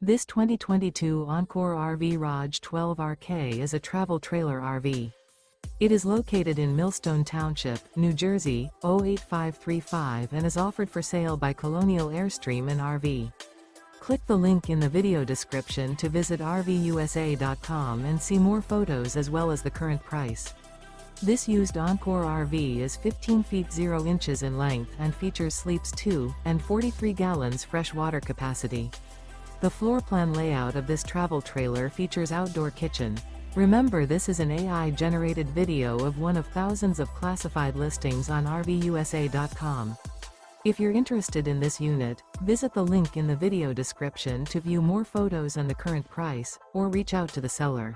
This 2022 Encore RV ROG 12RK is a travel trailer RV. It is located in Millstone Township, New Jersey, 08535 and is offered for sale by Colonial Airstream RV. Click the link in the video description to visit RVUSA.com and see more photos as well as the current price. This used Encore RV is 15 feet 0 inches in length and features sleeps 2 and 43 gallons fresh water capacity. The floor plan layout of this travel trailer features outdoor kitchen. Remember, this is an AI-generated video of one of thousands of classified listings on RVUSA.com. If you're interested in this unit, visit the link in the video description to view more photos and the current price, or reach out to the seller.